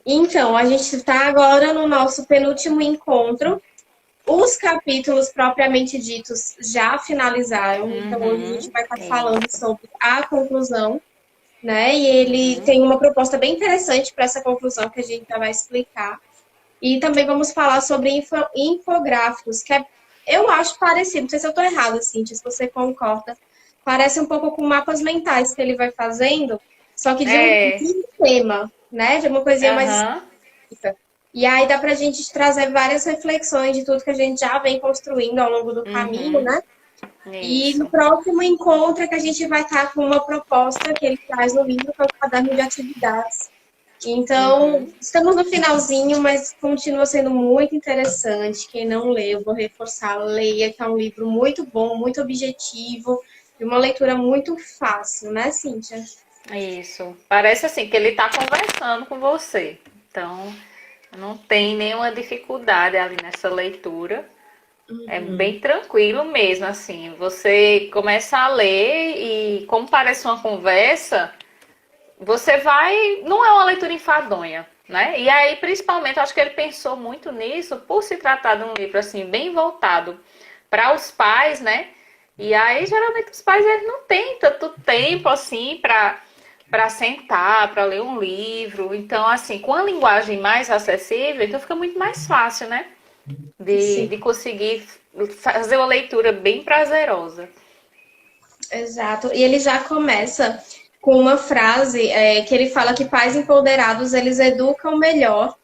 Então, a gente está agora no nosso penúltimo encontro. Os capítulos propriamente ditos já finalizaram, então hoje a gente Uhum, vai estar falando isso. sobre a conclusão, né? E ele Uhum. tem uma proposta bem interessante para essa conclusão que a gente já vai explicar. E também vamos falar sobre infográficos, que é, eu acho parecido, não sei se eu estou errada, Cintia, se você concorda. Parece um pouco com mapas mentais que ele vai fazendo, só que de É, um tema, né? De uma coisinha mais aham, específica. E aí dá para a gente trazer várias reflexões de tudo que a gente já vem construindo ao longo do caminho, uhum, né? E no isso. próximo encontro é que a gente vai estar com uma proposta que ele traz no livro, que é o caderno de atividades. Então, Uhum. estamos no finalzinho, mas continua sendo muito interessante. Quem não leu, vou reforçar, leia, que é um livro muito bom, muito objetivo e uma leitura muito fácil, né, Cíntia? Isso. Parece assim que ele está conversando com você. Então, não tem nenhuma dificuldade ali nessa leitura. É Uhum. bem tranquilo mesmo, assim. Você começa a ler e, como parece uma conversa, você vai. Não é uma leitura enfadonha, né? E aí, principalmente, acho que ele pensou muito nisso por se tratar de um livro, assim, bem voltado para os pais, né? E aí, geralmente, os pais eles não têm tanto tempo, assim, para sentar, para ler um livro. Então, assim, com a linguagem mais acessível, então fica muito mais fácil, né? Sim, De conseguir fazer uma leitura bem prazerosa. exato. E ele já começa com uma frase que ele fala que pais empoderados eles educam melhor,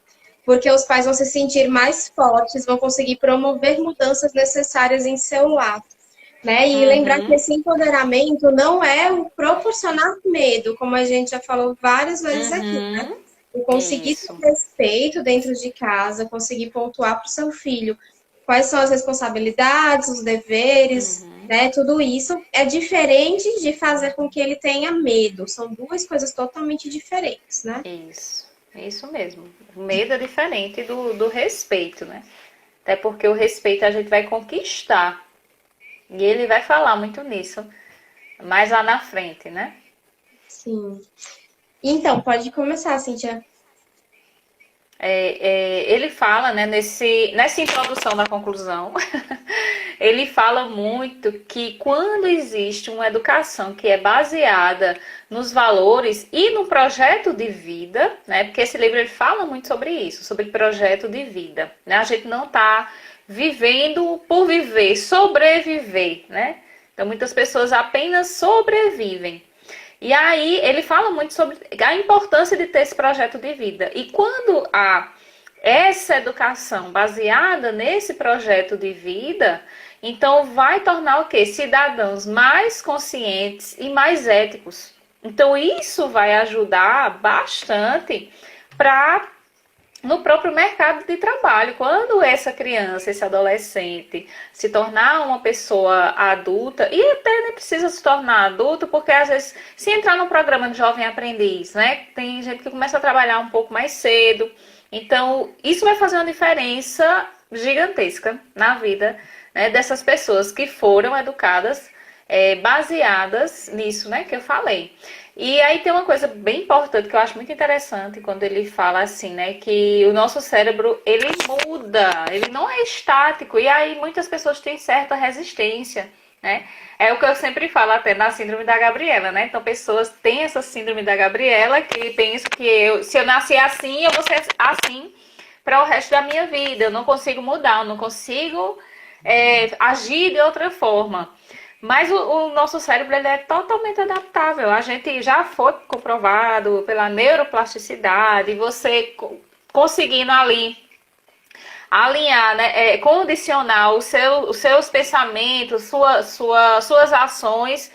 porque os pais vão se sentir mais fortes, vão conseguir promover mudanças necessárias em seu lar. Né? E lembrar que Uhum, esse empoderamento não é o proporcionar medo, como a gente já falou várias vezes aqui, né? uhum, O conseguir isso. ter respeito dentro de casa, conseguir pontuar para o seu filho quais são as responsabilidades, os deveres, Uhum, né? Tudo isso é diferente de fazer com que ele tenha medo. São duas coisas totalmente diferentes, né? isso mesmo. O medo é diferente do respeito, né? Até porque o respeito a gente vai conquistar. E ele vai falar muito nisso mais lá na frente, né? Sim. Então, pode começar, Cintia. Ele fala, né, nessa introdução da conclusão, ele fala muito que quando existe uma educação que é baseada nos valores e no projeto de vida, né, porque esse livro ele fala muito sobre isso, sobre projeto de vida, né, a gente não está vivendo por viver, sobreviver, né, então muitas pessoas apenas sobrevivem. E aí ele fala muito sobre a importância de ter esse projeto de vida. E quando há essa educação baseada nesse projeto de vida, então vai tornar o quê? Cidadãos mais conscientes e mais éticos. Então isso vai ajudar bastante para no próprio mercado de trabalho. Quando essa criança, esse adolescente se tornar uma pessoa adulta, e até nem precisa se tornar adulto, porque às vezes, se entrar num programa de jovem aprendiz, né? Tem gente que começa a trabalhar um pouco mais cedo. Então, isso vai fazer uma diferença gigantesca na vida, né, dessas pessoas que foram educadas baseadas nisso, né, que eu falei. E aí tem uma coisa bem importante que eu acho muito interessante quando ele fala assim, né, que o nosso cérebro, ele muda, ele não é estático, e aí muitas pessoas têm certa resistência, né? É o que eu sempre falo até na síndrome da Gabriela, né? Então pessoas têm essa síndrome da Gabriela que pensam que se eu nascer assim, eu vou ser assim para o resto da minha vida, eu não consigo mudar, eu não consigo agir de outra forma. Mas o nosso cérebro ele é totalmente adaptável. A gente já foi comprovado pela neuroplasticidade, você conseguindo ali alinhar, né, condicionar os seus pensamentos, suas ações,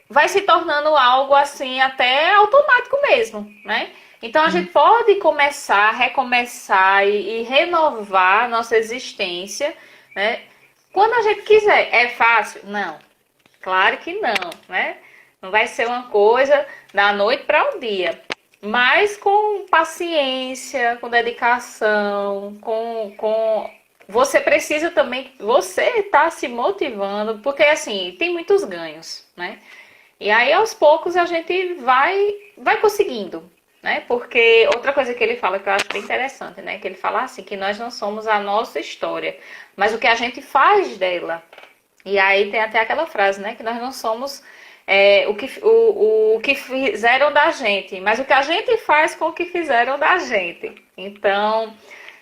vai se tornando algo assim até automático mesmo, né? Então a gente pode começar, recomeçar e renovar nossa existência, né? Quando a gente quiser. É fácil? Não. Claro que não, né? Não vai ser uma coisa da noite para o dia. Mas com paciência, com dedicação, você precisa também, você está se motivando, porque assim, tem muitos ganhos, né? E aí aos poucos a gente vai conseguindo. né? Porque outra coisa que ele fala que eu acho bem interessante, né? Que ele fala assim, que nós não somos a nossa história, mas o que a gente faz dela. E aí tem até aquela frase, né? Que nós não somos o que fizeram da gente, mas o que a gente faz com o que fizeram da gente. Então,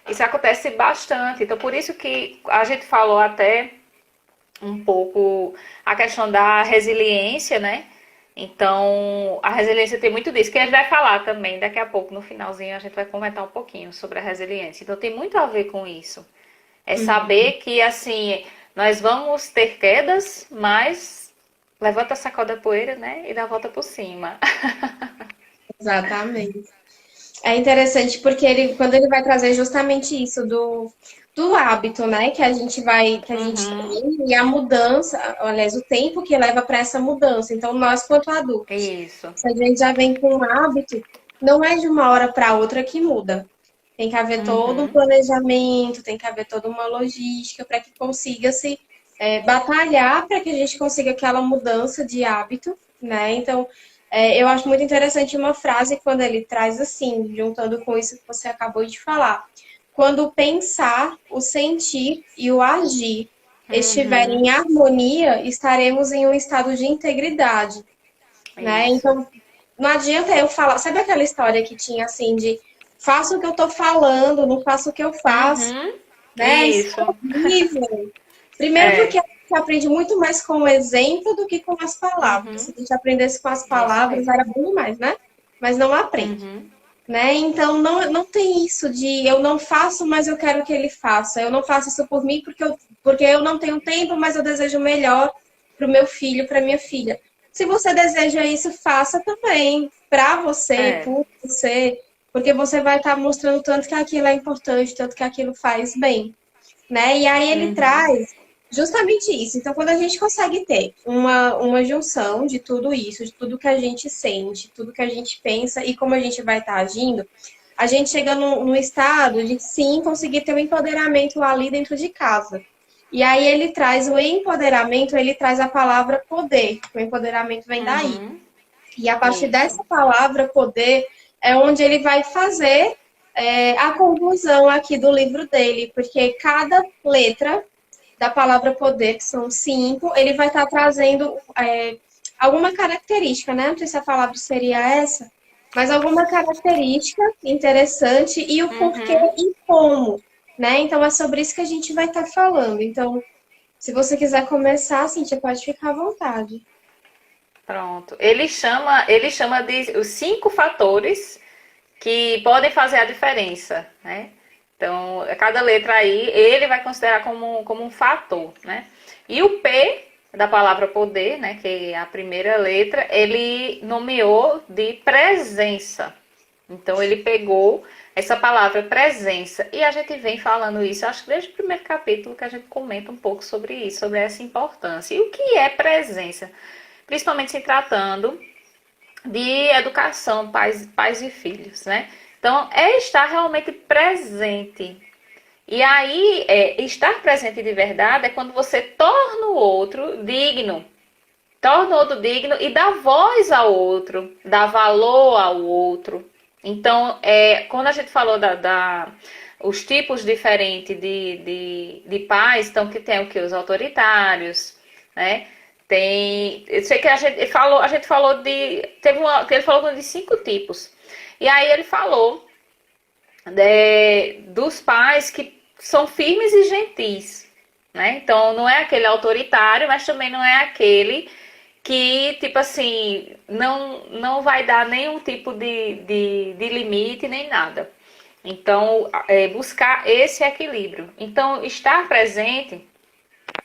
isso acontece bastante. Então, por isso que a gente falou até um pouco a questão da resiliência, né? Então, a resiliência tem muito disso, que a gente vai falar também daqui a pouco, no finalzinho, a gente vai comentar um pouquinho sobre a resiliência. Então, tem muito a ver com isso. É saber que, assim, nós vamos ter quedas, mas levanta, sacode a poeira, né? E dá a volta por cima. Exatamente. É interessante porque quando ele vai trazer justamente isso do hábito, né? Que a gente Uhum, tem, e a mudança, aliás, o tempo que leva para essa mudança. Então, nós, quanto adultos, isso. se a gente já vem com um hábito, não é de uma hora para outra que muda. Tem que haver todo um Uhum, planejamento, tem que haver toda uma logística para que consiga se batalhar para que a gente consiga aquela mudança de hábito, né? Então, eu acho muito interessante uma frase quando ele traz assim, juntando com isso que você acabou de falar. Quando o pensar, o sentir e o agir estiverem uhum, em harmonia, estaremos em um estado de integridade, né? isso. Então, não adianta eu falar. Sabe aquela história que tinha assim de faço o que eu tô falando, não faço o que eu faço, Uhum, né? Isso é isso. horrível. Primeiro porque É. a gente aprende muito mais com o exemplo do que com as palavras. Se Uhum, a gente aprendesse com as isso palavras, mesmo. era bom demais, né? Mas não aprende, Uhum, né? Então não tem isso de eu não faço, mas eu quero que ele faça. Eu não faço isso por mim porque eu não tenho tempo, mas eu desejo o melhor para o meu filho, para minha filha. Se você deseja isso, faça também para você, é. por você, porque você vai estar mostrando tanto que aquilo é importante, tanto que aquilo faz bem, né? E aí ele Uhum, traz justamente isso. Então, quando a gente consegue ter uma junção de tudo isso, de tudo que a gente sente, tudo que a gente pensa e como a gente vai estar agindo, a gente chega no estado de sim conseguir ter um empoderamento ali dentro de casa. E aí ele traz o empoderamento, ele traz a palavra poder. O empoderamento vem daí. uhum, E a partir isso. dessa palavra poder é onde ele vai fazer a conclusão aqui do livro dele, porque cada letra da palavra poder, que são 5, ele vai estar trazendo alguma característica, né? Não sei se a palavra seria essa, mas alguma característica interessante e o porquê Uhum, e como, né? Então é sobre isso que a gente vai estar falando. Então, se você quiser começar, Cíntia, pode ficar à vontade. pronto. Ele chama de os 5 fatores que podem fazer a diferença, né? Então, cada letra aí, ele vai considerar como um fator, né? E o P da palavra poder, né, que é a primeira letra, ele nomeou de presença. Então, ele pegou essa palavra presença e a gente vem falando isso, acho que desde o primeiro capítulo que a gente comenta um pouco sobre isso, sobre essa importância. E o que é presença? Principalmente se tratando de educação, pais e filhos, né? Então, é estar realmente presente. E aí, estar presente de verdade é quando você torna o outro digno e dá voz ao outro, dá valor ao outro. Então, quando a gente falou os tipos diferentes de pais, então que tem o que? Os autoritários, né? Eu sei que a gente falou ele falou de 5 tipos. E aí ele falou dos pais que são firmes e gentis, né? Então não é aquele autoritário, mas também não é aquele que, tipo assim, não vai dar nenhum tipo de limite nem nada. Então, buscar esse equilíbrio. Então, estar presente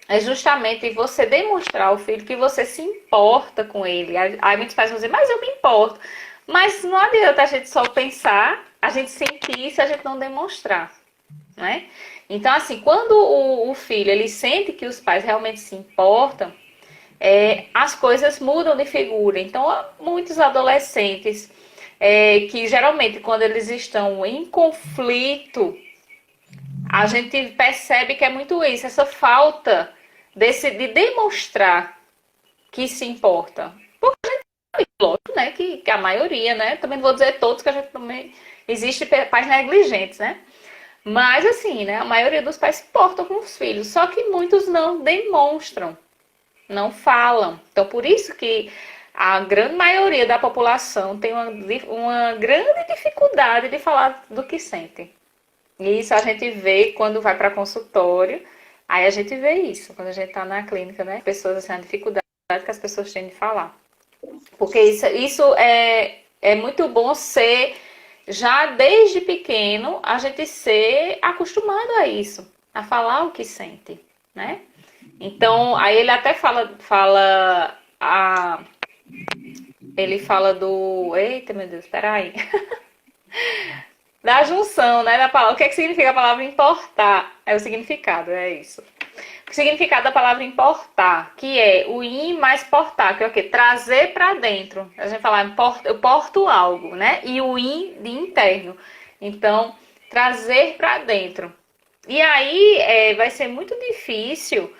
é justamente você demonstrar ao filho que você se importa com ele. Aí muitos pais vão dizer, mas eu me importo. Mas não adianta a gente só pensar, a gente sentir se a gente não demonstrar, né? Então, assim, quando o filho ele sente que os pais realmente se importam, as coisas mudam de figura. Então, muitos adolescentes que geralmente quando eles estão em conflito, a gente percebe que é muito isso, essa falta de demonstrar que se importa. lógico, né, que a maioria, né, também não vou dizer todos, que a gente também, existe pais negligentes, né, mas assim, né, a maioria dos pais se portam com os filhos, só que muitos não demonstram, não falam. Então, por isso que a grande maioria da população tem uma grande dificuldade de falar do que sente. E isso a gente vê quando vai para consultório, aí a gente vê isso, quando a gente está na clínica, né, pessoas, assim, a dificuldade que as pessoas têm de falar. Porque isso é muito bom ser, já desde pequeno, a gente ser acostumado a isso, a falar o que sente, né? Então, aí ele até ele fala do, eita, meu Deus, peraí, da junção, né, da palavra. O que é que significa a palavra importar? É o significado, é isso. O significado da palavra importar, que é o in mais portar, que é o quê? Trazer para dentro. A gente fala, eu porto algo, né? E o in de interno. Então, trazer para dentro. E aí vai ser muito difícil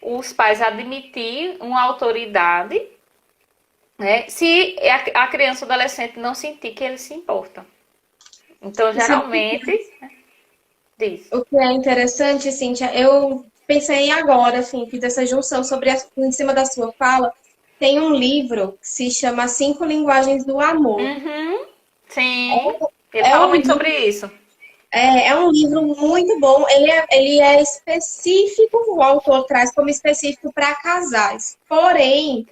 os pais admitir uma autoridade, né? Se a criança ou adolescente não sentir que ele se importa. Então, geralmente, diz. O que é interessante, Cíntia, eu pensei agora, assim, fiz essa junção em cima da sua fala. Tem um livro que se chama Cinco Linguagens do Amor. Uhum, sim, ele É fala um muito livro, sobre isso. é um livro muito bom. Ele é específico, o autor traz como específico para casais. Porém,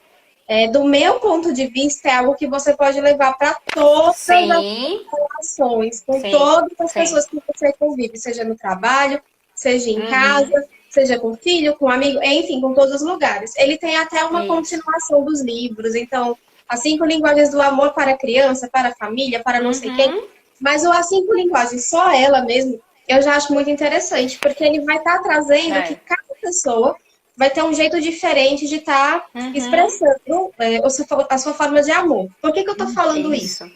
do meu ponto de vista, é algo que você pode levar para todas as Sim, relações, com sim, todas as sim. pessoas que você convive, seja no trabalho, seja em Uhum, casa, seja com filho, com amigo, enfim, com todos os lugares. Ele tem até uma isso. continuação dos livros, então, As Cinco Linguagens do Amor para a Criança, para a família, para não sei quem. Uhum, Mas o As Cinco Linguagens, só ela mesmo, eu já acho muito interessante, porque ele vai estar trazendo que é. cada pessoa vai ter um jeito diferente de estar Uhum, expressando a sua forma de amor. Por que eu estou falando isso? isso.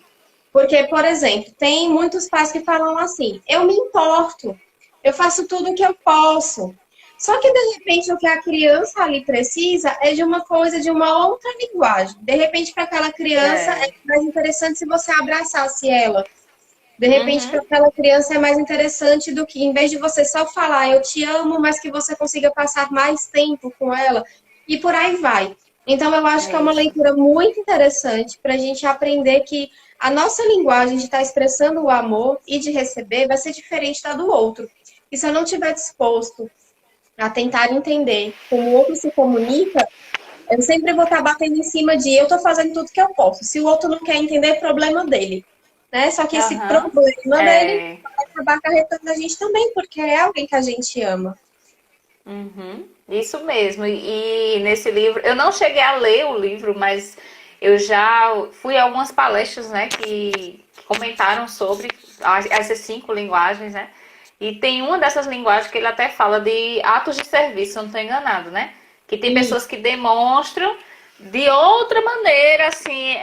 Porque, por exemplo, tem muitos pais que falam assim: eu me importo, eu faço tudo o que eu posso. Só que, de repente, o que a criança ali precisa é de uma coisa, de uma outra linguagem. De repente, para aquela criança, é É. mais interessante se você abraçasse ela. De repente, Uhum, para aquela criança é mais interessante do que, em vez de você só falar eu te amo, mas que você consiga passar mais tempo com ela. E por aí vai. Então, eu acho que é é uma isso. leitura muito interessante para a gente aprender que a nossa linguagem de estar expressando o amor e de receber vai ser diferente da do outro. E se eu não estiver disposto a tentar entender como o outro se comunica, eu sempre vou estar batendo em cima de eu estou fazendo tudo que eu posso. Se o outro não quer entender, é problema dele. Né? Só que esse Aham, problema dele é. vai acabar acarretando a gente também, porque é alguém que a gente ama. Uhum, isso mesmo. E nesse livro, eu não cheguei a ler o livro, mas eu já fui a algumas palestras, né, que comentaram sobre essas cinco linguagens, né? E tem uma dessas linguagens que ele até fala de atos de serviço, se eu não estou enganado, né? Que tem E pessoas que demonstram de outra maneira, assim,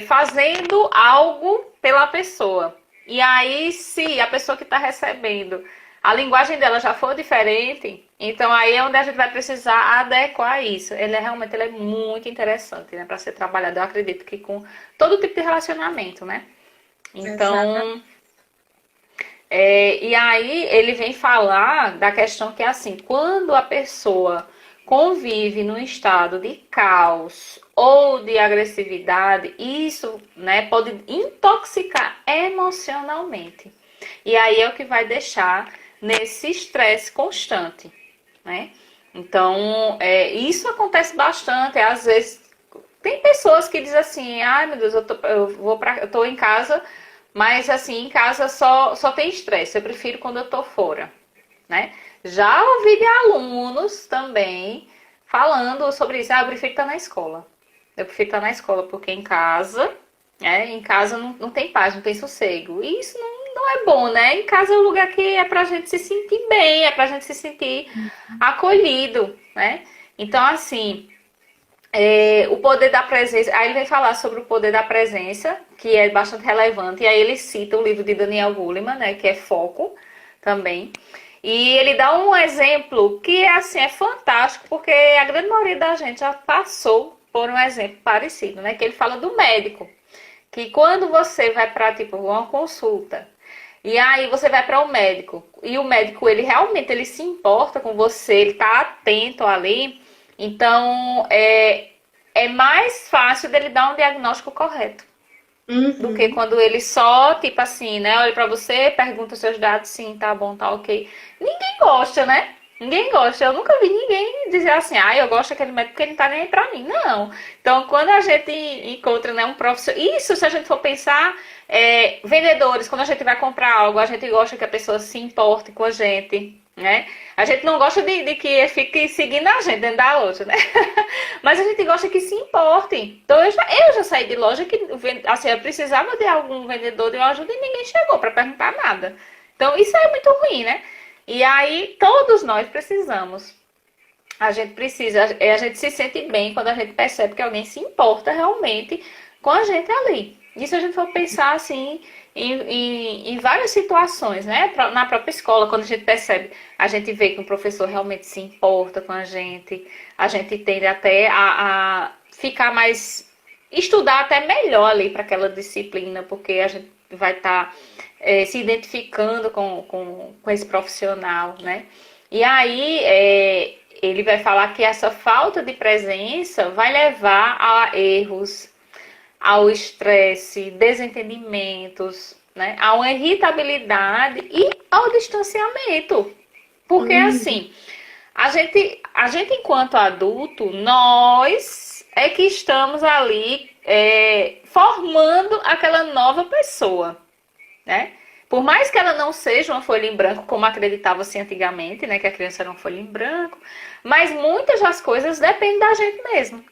fazendo algo pela pessoa. E aí, se a pessoa que está recebendo, a linguagem dela já for diferente, então aí é onde a gente vai precisar adequar isso. Ele é muito interessante, né, para ser trabalhado. Eu acredito que com todo tipo de relacionamento, né? exatamente. Então, e aí ele vem falar da questão que é assim, quando a pessoa convive num estado de caos ou de agressividade, isso, né, pode intoxicar emocionalmente. E aí é o que vai deixar nesse estresse constante, né? Então, isso acontece bastante. Às vezes, tem pessoas que dizem assim, ai meu Deus, eu tô em casa, mas assim, em casa só tem estresse. Eu prefiro quando eu tô fora, né? Já ouvi de alunos também falando sobre isso. Ah, eu prefiro estar na escola. Eu prefiro estar na escola, porque em casa não tem paz, não tem sossego. E isso não é bom, né? Em casa é um lugar que é pra gente se sentir bem, é pra gente se sentir acolhido, né? Então, assim, o poder da presença. Aí ele vem falar sobre o poder da presença, que é bastante relevante. E aí ele cita o livro de Daniel Goleman, né? Que é Foco também. E ele dá um exemplo que assim é fantástico, porque a grande maioria da gente já passou pôr um exemplo parecido, né? Que ele fala do médico. Que quando você vai para, tipo, uma consulta, e aí você vai para o médico, e o médico, ele realmente ele se importa com você, ele tá atento ali, então é mais fácil dele dar um diagnóstico correto. Do que quando ele só, tipo assim, né? Olha pra você, pergunta os seus dados, sim, tá bom, tá ok. Ninguém gosta, né? Ninguém gosta. Eu nunca vi ninguém dizer assim, eu gosto daquele médico porque ele não tá nem aí pra mim. Não. Então, quando a gente encontra, né, um profissional... Isso, se a gente for pensar, vendedores, quando a gente vai comprar algo, a gente gosta que a pessoa se importe com a gente, né? A gente não gosta de que fique seguindo a gente dentro da loja, né? Mas a gente gosta que se importe. Então, eu já saí de loja que, assim, eu precisava de algum vendedor de uma ajuda e ninguém chegou para perguntar nada. Então, isso é muito ruim, né? E aí, todos nós precisamos. A gente precisa, a gente se sente bem quando a gente percebe que alguém se importa realmente com a gente ali. Isso a gente for pensar, assim, em várias situações, né? Na própria escola, quando a gente percebe, a gente vê que um professor realmente se importa com a gente tende até a ficar mais, estudar até melhor ali para aquela disciplina, porque a gente vai estar se identificando com esse profissional, né? E aí ele vai falar que essa falta de presença vai levar a erros, ao estresse, desentendimentos, né? A uma irritabilidade e ao distanciamento. Porque assim, a gente enquanto adulto, nós é que estamos ali formando aquela nova pessoa, né? Por mais que ela não seja uma folha em branco, como acreditava-se antigamente, né? Que a criança era uma folha em branco, mas muitas das coisas dependem da gente mesmo.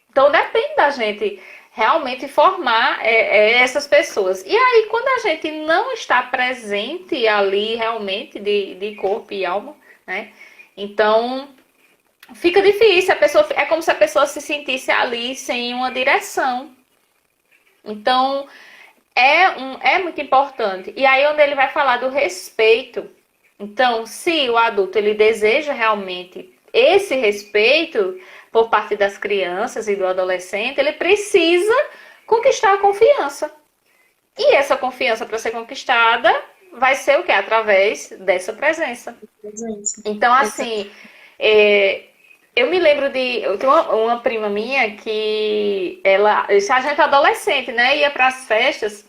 Então depende da gente realmente formar essas pessoas. E aí, quando a gente não está presente ali realmente de corpo e alma, né? Então, fica difícil. É como se a pessoa se sentisse ali sem uma direção. Então, é muito importante. E aí, onde ele vai falar do respeito. Então, se o adulto ele deseja realmente esse respeito por parte das crianças e do adolescente, ele precisa conquistar a confiança. E essa confiança, para ser conquistada, vai ser o quê? Através dessa presença. Então, assim, eu me lembro eu tenho uma prima minha que a gente adolescente, né? Ia para as festas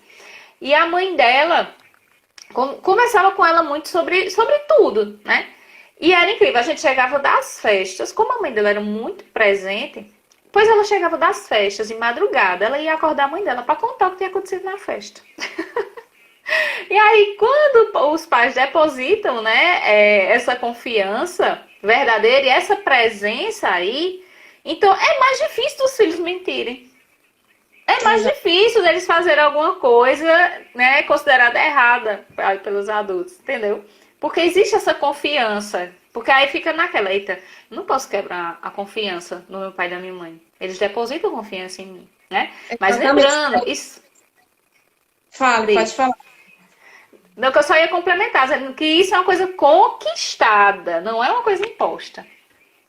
e a mãe dela conversava com ela muito sobre tudo, né? E era incrível, a gente chegava das festas, como a mãe dela era muito presente, pois ela chegava das festas de madrugada, ela ia acordar a mãe dela para contar o que tinha acontecido na festa. E aí, quando os pais depositam, né, essa confiança verdadeira e essa presença aí, então é mais difícil dos filhos mentirem. É mais difícil deles fazerem alguma coisa, né, considerada errada pelos adultos, entendeu? Porque existe essa confiança. Porque aí fica naquela, eita, não posso quebrar a confiança no meu pai e na minha mãe. Eles depositam confiança em mim, né? Mas lembrando, isso... Pode falar. Não, que eu só ia complementar, dizendo que isso é uma coisa conquistada, não é uma coisa imposta.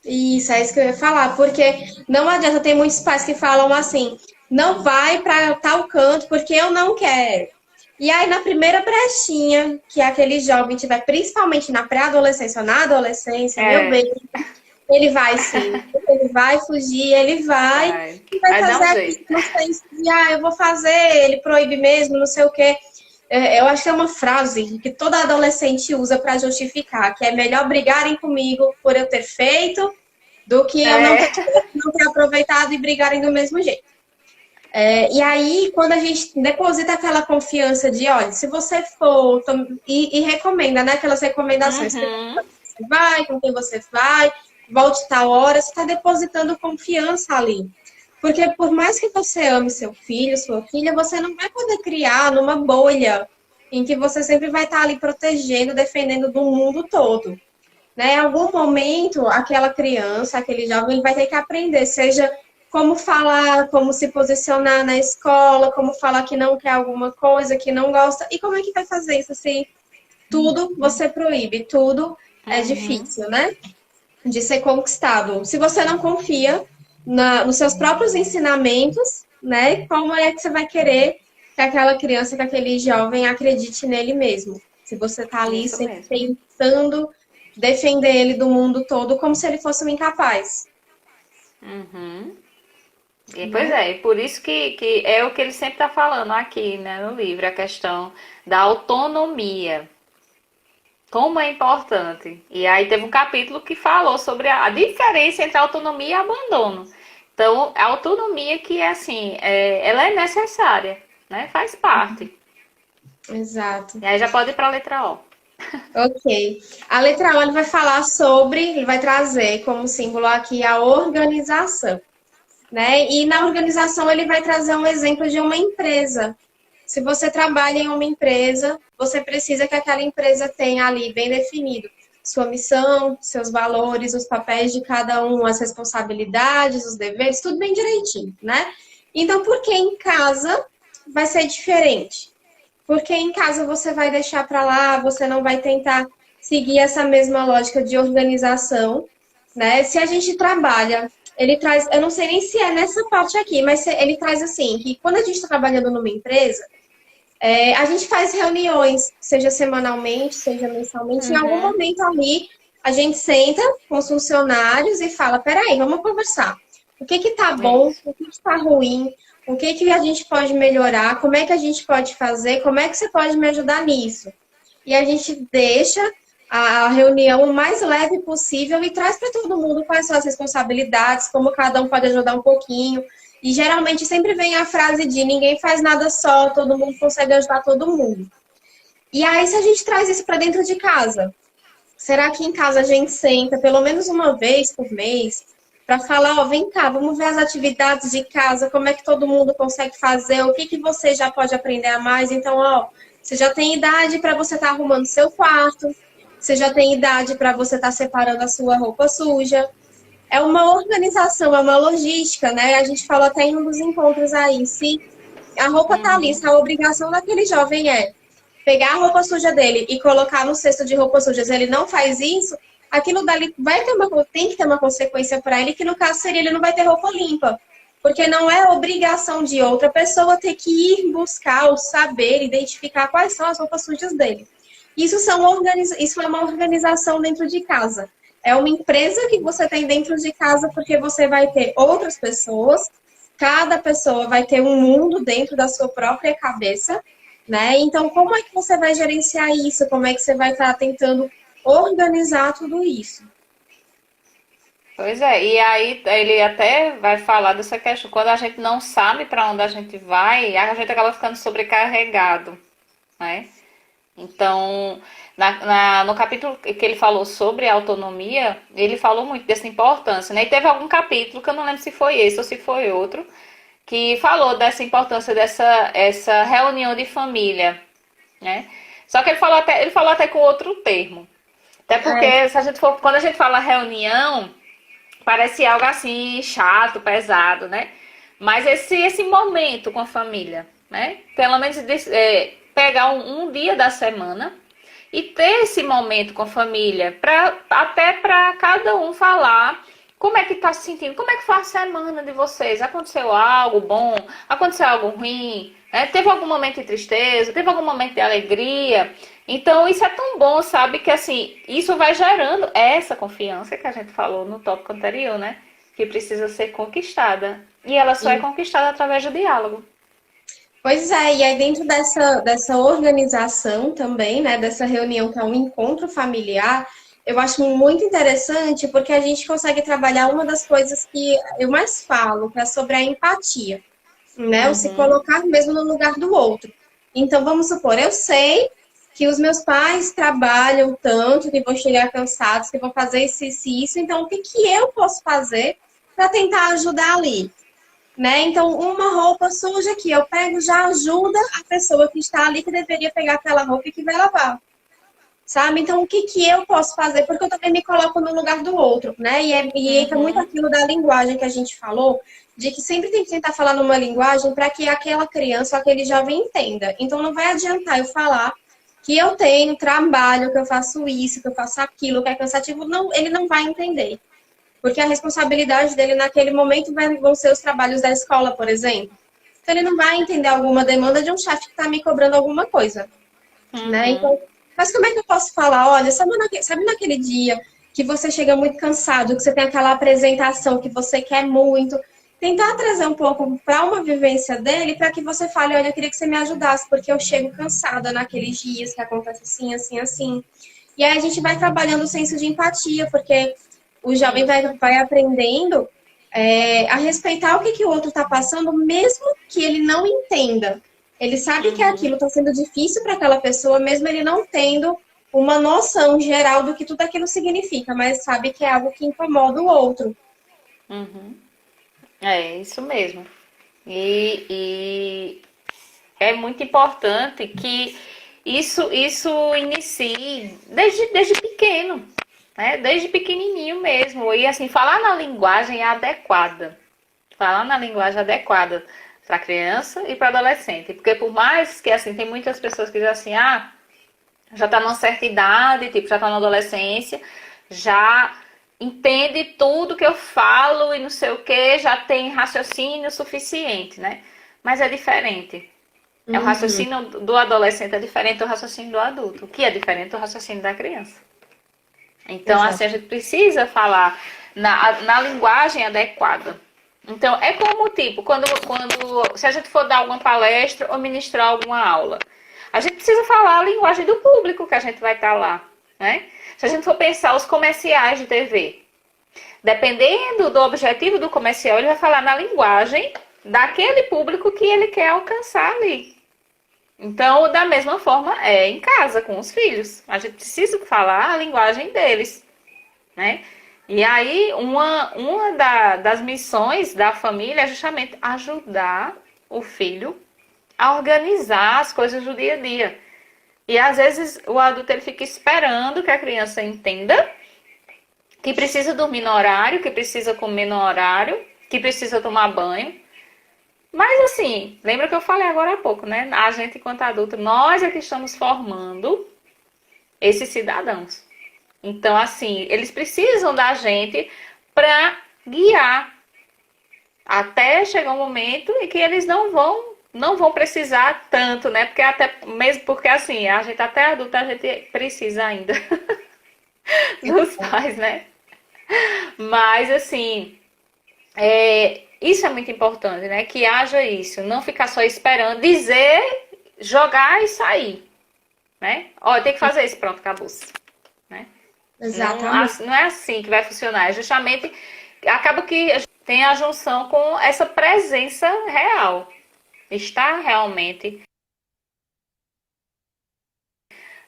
Isso, é isso que eu ia falar, porque não adianta, tem muitos pais que falam assim, não vai para tal canto porque eu não quero. E aí, na primeira brechinha que aquele jovem tiver, principalmente na pré-adolescência ou na adolescência, meu bem, ele vai sim. Ele vai fugir, ele vai fazer aquilo de, eu vou fazer, ele proíbe mesmo, não sei o quê. Eu acho que é uma frase que toda adolescente usa para justificar, que é melhor brigarem comigo por eu ter feito do que eu não ter aproveitado e brigarem do mesmo jeito. E aí, quando a gente deposita aquela confiança de, olha, se você for, e recomenda, né? Aquelas recomendações, que você vai, com quem você vai, volte tal hora, você está depositando confiança ali. Porque por mais que você ame seu filho, sua filha, você não vai poder criar numa bolha em que você sempre vai estar ali protegendo, defendendo do mundo todo. Né? Em algum momento, aquela criança, aquele jovem, ele vai ter que aprender, seja como falar, como se posicionar na escola, como falar que não quer alguma coisa, que não gosta. E como é que vai fazer isso se tudo você proíbe? Tudo é difícil, né? De ser conquistado. Se você não confia, nos seus próprios ensinamentos, né? Como é que você vai querer que aquela criança, que aquele jovem acredite nele mesmo? Se você está ali Isso sempre mesmo. tentando defender ele do mundo todo como se ele fosse um incapaz, Uhum. E, pois né? é, e por isso que é o que ele sempre está falando aqui, né, no livro, a questão da autonomia. Como é importante. E aí teve um capítulo que falou sobre a diferença entre autonomia e abandono. Então, a autonomia que, assim, ela é necessária, né? Faz parte. Exato. E aí já pode ir para a letra O. Ok. A letra O ele vai falar sobre, ele vai trazer como símbolo aqui a organização, né? E na organização ele vai trazer um exemplo de uma empresa. Se você trabalha em uma empresa, você precisa que aquela empresa tenha ali bem definido sua missão, seus valores, os papéis de cada um, as responsabilidades, os deveres, tudo bem direitinho, né? Então, por que em casa vai ser diferente? Porque em casa você vai deixar para lá, você não vai tentar seguir essa mesma lógica de organização, né? Se a gente trabalha, ele traz, eu não sei nem se é nessa parte aqui, mas ele traz assim, que quando a gente está trabalhando numa empresa, a gente faz reuniões, seja semanalmente, seja mensalmente, em algum Uhum. momento ali a gente senta com os funcionários e fala, peraí, vamos conversar. O que que tá bom, Isso. o que que tá ruim, o que que a gente pode melhorar, como é que a gente pode fazer, como é que você pode me ajudar nisso? E a gente deixa a reunião o mais leve possível e traz para todo mundo quais são as responsabilidades, como cada um pode ajudar um pouquinho. E geralmente sempre vem a frase de ninguém faz nada só, todo mundo consegue ajudar todo mundo. E aí, se a gente traz isso para dentro de casa, será que em casa a gente senta pelo menos uma vez por mês para falar, ó, vem cá, vamos ver as atividades de casa, como é que todo mundo consegue fazer, o que que você já pode aprender a mais? Então, ó, você já tem idade para você estar arrumando seu quarto, você já tem idade para você estar separando a sua roupa suja. É uma organização, é uma logística, né? A gente falou até em um dos encontros aí, se a roupa tá ali, Uhum. se a obrigação daquele jovem é pegar a roupa suja dele e colocar no cesto de roupas sujas, ele não faz isso, aquilo dali tem que ter uma consequência para ele, que no caso seria ele não vai ter roupa limpa. Porque não é obrigação de outra pessoa ter que ir buscar ou saber, identificar quais são as roupas sujas dele. Isso é uma organização dentro de casa. É uma empresa que você tem dentro de casa porque você vai ter outras pessoas, cada pessoa vai ter um mundo dentro da sua própria cabeça, né? Então, como é que você vai gerenciar isso? Como é que você vai estar tentando organizar tudo isso? Pois é, e aí ele até vai falar dessa questão, quando a gente não sabe para onde a gente vai, a gente acaba ficando sobrecarregado, né? Então, no capítulo que ele falou sobre autonomia, ele falou muito dessa importância, né? E teve algum capítulo, que eu não lembro se foi esse ou se foi outro, que falou dessa importância essa reunião de família, né? Só que ele falou até com outro termo. Até É, porque se a gente for, quando a gente fala reunião, parece algo assim chato, pesado, né? Mas esse momento com a família, né? Pelo menos pegar um dia da semana e ter esse momento com a família, até para cada um falar como é que tá se sentindo, como é que foi a semana de vocês, aconteceu algo bom, aconteceu algo ruim, né? Teve algum momento de tristeza, teve algum momento de alegria. Então isso é tão bom, sabe, que assim, isso vai gerando essa confiança que a gente falou no tópico anterior, né? Que precisa ser conquistada. E ela só é e, conquistada através do diálogo. pois é, e aí dentro dessa organização também, né, dessa reunião que é um encontro familiar, eu acho muito interessante porque a gente consegue trabalhar uma das coisas que eu mais falo, que é sobre a empatia, né? O se Uhum. colocar mesmo no lugar do outro. Então, vamos supor, eu sei que os meus pais trabalham tanto, que vão chegar cansados, que vão fazer isso, então o que que eu posso fazer para tentar ajudar ali? Né? Então, uma roupa suja que eu pego já ajuda a pessoa que está ali, que deveria pegar aquela roupa e que vai lavar. Sabe? Então, o que que eu posso fazer? Porque eu também me coloco no lugar do outro, né? E entra muito Uhum. aquilo da linguagem que a gente falou, de que sempre tem que tentar falar numa linguagem para que aquela criança ou aquele jovem entenda. Então, não vai adiantar eu falar que eu tenho trabalho, que eu faço isso, que eu faço aquilo, que é cansativo. Não, ele não vai entender. porque a responsabilidade dele naquele momento vão ser os trabalhos da escola, por exemplo. Então, ele não vai entender alguma demanda de um chefe que está me cobrando alguma coisa, né? Então, mas como é que eu posso falar? Olha, sabe naquele dia que você chega muito cansado, que você tem aquela apresentação que você quer muito, tentar trazer um pouco para uma vivência dele, para que você fale, olha, eu queria que você me ajudasse, porque eu chego cansada naqueles dias que acontece assim, assim, assim. E aí a gente vai trabalhando o senso de empatia, porque o jovem vai aprendendo a respeitar o que o outro está passando, mesmo que ele não entenda. Ele sabe que aquilo está sendo difícil para aquela pessoa, mesmo ele não tendo uma noção geral do que tudo aquilo significa, mas sabe que é algo que incomoda o outro. É isso mesmo. E é muito importante que isso inicie desde pequeno, né? Desde pequenininho mesmo. E assim, falar na linguagem adequada. Falar na linguagem adequada para criança e para adolescente. Porque por mais que assim, tem muitas pessoas que dizem assim, já está numa certa idade, tipo, já está na adolescência, já entende tudo que eu falo e não sei o que, já tem raciocínio suficiente, né? Mas é diferente. O raciocínio do adolescente é diferente do raciocínio do adulto, o que é diferente do raciocínio da criança. Então, Exato. assim, a gente precisa falar na linguagem adequada. Então, é como, tipo, se a gente for dar alguma palestra ou ministrar alguma aula, a gente precisa falar a linguagem do público que a gente vai estar lá, né? Se a gente for pensar os comerciais de TV, dependendo do objetivo do comercial, ele vai falar na linguagem daquele público que ele quer alcançar ali. Então, da mesma forma, é em casa, com os filhos. A gente precisa falar a linguagem deles, né? E aí, das missões da família é justamente ajudar o filho a organizar as coisas do dia a dia. E às vezes o adulto ele fica esperando que a criança entenda que precisa dormir no horário, que precisa comer no horário, que precisa tomar banho. Mas assim, lembra que eu falei agora há pouco, né? A gente, enquanto adulto, nós é que estamos formando esses cidadãos. Então, assim, eles precisam da gente para guiar até chegar um momento em que eles não vão precisar tanto, né? Porque até mesmo porque assim, a gente até adulta, a gente precisa ainda dos pais, né? Mas assim, isso é muito importante, né? Que haja isso, não ficar só esperando, dizer, jogar e sair, né? Ó, tem que fazer isso, pronto, acabou-se, né? Exatamente. Não é assim que vai funcionar, é justamente acaba que a gente tem a junção com essa presença real, estar realmente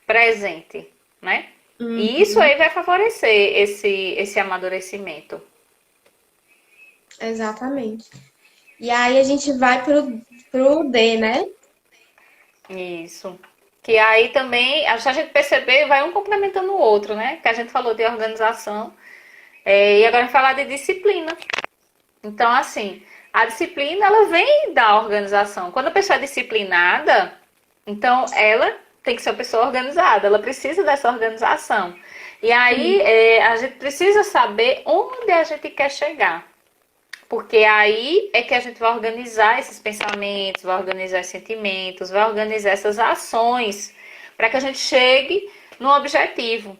presente, né? E isso aí vai favorecer esse amadurecimento. Exatamente. E aí a gente vai pro D, né? Isso. Que aí também, se a gente perceber, vai um complementando o outro, né? Que a gente falou de organização. E agora vai falar de disciplina. Então, assim, a disciplina, ela vem da organização. Quando a pessoa é disciplinada, então ela tem que ser uma pessoa organizada. Ela precisa dessa organização. E aí, a gente precisa saber onde a gente quer chegar. Porque aí é que a gente vai organizar esses pensamentos, vai organizar esses sentimentos, vai organizar essas ações para que a gente chegue no objetivo.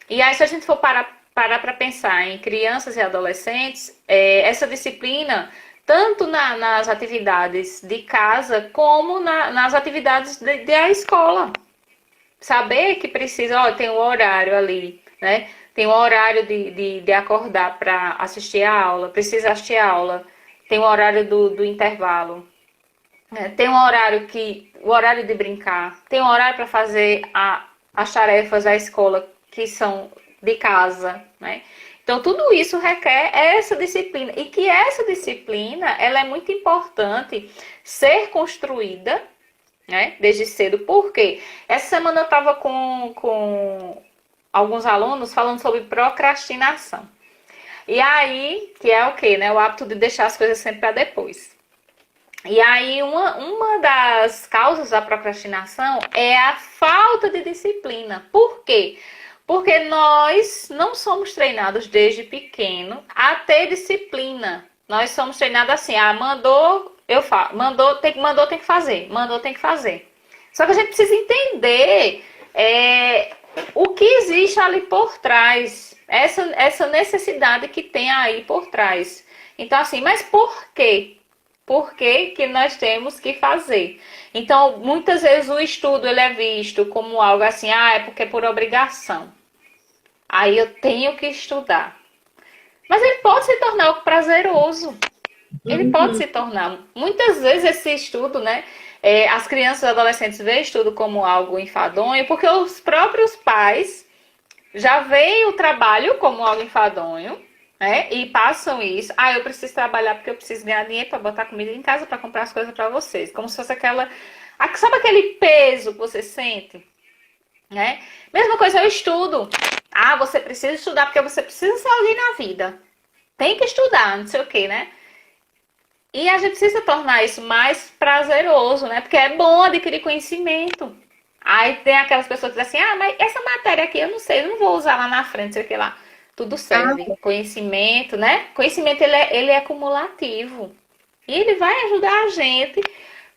E aí, se a gente for parar para pensar em crianças e adolescentes, essa disciplina, tanto nas atividades de casa, como nas atividades da escola. Saber que precisa, tem um horário ali, né? Tem um horário de acordar para assistir a aula, precisa assistir a aula. Tem o horário do intervalo. Tem o horário de brincar. Tem um horário para fazer as tarefas da escola que são de casa, né? Então, tudo isso requer essa disciplina. E que essa disciplina, ela é muito importante ser construída, né? Desde cedo. Por quê? Essa semana eu estava com alguns alunos falando sobre procrastinação. E aí, que é o quê, né? O hábito de deixar as coisas sempre para depois. E aí, uma das causas da procrastinação é a falta de disciplina. Por quê? Porque nós não somos treinados desde pequeno a ter disciplina. Nós somos treinados assim, mandou, eu faço, mandou, tem que fazer, mandou, tem que fazer. Só que a gente precisa entender o que existe ali por trás, essa necessidade que tem aí por trás. Então, assim, mas por quê? Por que que nós temos que fazer? Então, muitas vezes o estudo ele é visto como algo assim, é porque é por obrigação. Aí eu tenho que estudar. Mas ele pode se tornar algo prazeroso. Ele pode Uhum. se tornar. Muitas vezes esse estudo, né? As crianças e adolescentes veem estudo como algo enfadonho, porque os próprios pais já veem o trabalho como algo enfadonho, né? E passam isso. Eu preciso trabalhar porque eu preciso ganhar dinheiro para botar comida em casa, para comprar as coisas para vocês. Como se fosse aquela. Sabe aquele peso que você sente? Né? Mesma coisa, eu estudo. Você precisa estudar porque você precisa ser alguém na vida. Tem que estudar, não sei o que, né? E a gente precisa tornar isso mais prazeroso, né? Porque é bom adquirir conhecimento. Aí tem aquelas pessoas que dizem assim, mas essa matéria aqui eu não sei, eu não vou usar lá na frente, sei o que lá. Tudo Ah, serve. Conhecimento, né? Conhecimento, ele é acumulativo. E ele vai ajudar a gente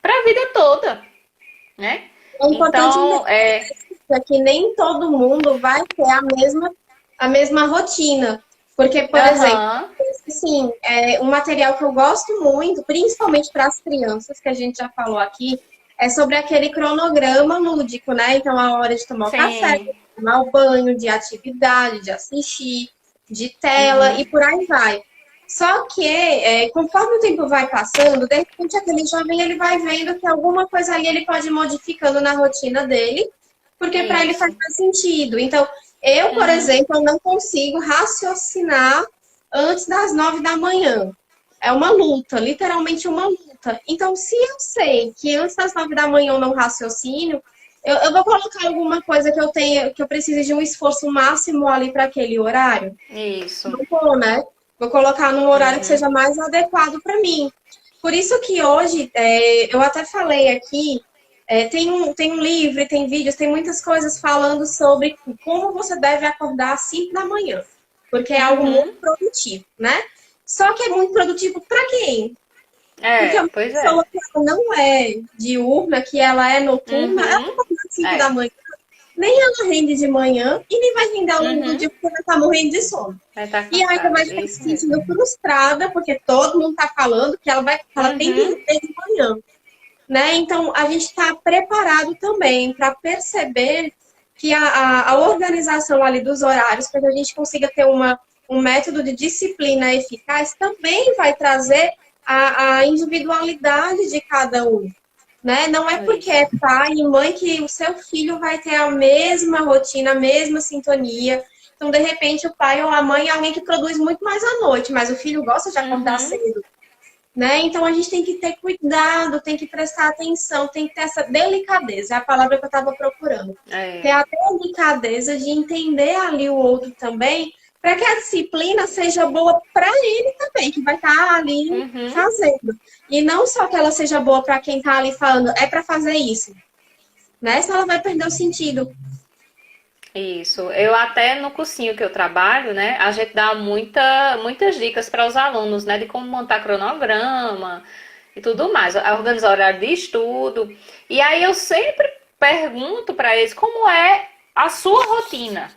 para a vida toda, né? é importante Então, entender que nem todo mundo vai ter a mesma rotina. Porque, por exemplo, aham, assim, um material que eu gosto muito, principalmente para as crianças, que a gente já falou aqui, é sobre aquele cronograma lúdico, né? Então, a hora de tomar o café, sim. de tomar o banho, de atividade, de assistir, de tela Uhum. e por aí vai. Só que, conforme o tempo vai passando, de repente aquele jovem ele vai vendo que alguma coisa ali ele pode ir modificando na rotina dele, porque para ele faz Isso. mais sentido. Então, eu, por Uhum. exemplo, eu não consigo raciocinar antes das 9 da manhã. É uma luta, literalmente uma luta. Então, se eu sei que antes das 9 da manhã eu não raciocínio, eu vou colocar alguma coisa que eu tenha, que eu precise de um esforço máximo ali para aquele horário. Isso. Não vou, né? Vou colocar num horário que Uhum. seja mais adequado para mim. Por isso que hoje, eu até falei aqui, tem um livro, tem vídeos, tem muitas coisas falando sobre como você deve acordar às 5 da manhã. Porque é algo muito Uhum. produtivo, né? Só que é muito produtivo para quem? Porque uma Pois é. pessoa que ela não é diurna, que ela é noturna, ela Uhum. acorda às 5 da É. manhã, nem ela rende de manhã e nem vai render ao longo do Uhum. dia porque ela está morrendo de sono. Vai estar E ainda vai cansado. ficar se Isso mesmo. sentindo frustrada, porque todo mundo está falando que ela tem que Uhum. render de manhã, né? Então, a gente está preparado também para perceber que a organização ali dos horários, para que a gente consiga ter um método de disciplina eficaz, também vai trazer a individualidade de cada um. Né? Não é porque Isso. é pai e mãe que o seu filho vai ter a mesma rotina, a mesma sintonia. Então, de repente, o pai ou a mãe é alguém que produz muito mais à noite, mas o filho gosta de acordar Uhum. cedo. Né? Então a gente tem que ter cuidado, tem que prestar atenção, tem que ter essa delicadeza, é a palavra que eu estava procurando. Ter É. a delicadeza de entender ali o outro também, para que a disciplina seja boa para ele também, que vai estar ali Uhum. fazendo. E não só que ela seja boa para quem está ali falando, é para fazer isso, né? Senão ela vai perder o sentido. Isso. Eu até no cursinho que eu trabalho, né, a gente dá muitas dicas para os alunos, né, de como montar cronograma e tudo mais, organizar horário de estudo. E aí eu sempre pergunto para eles como é a sua rotina.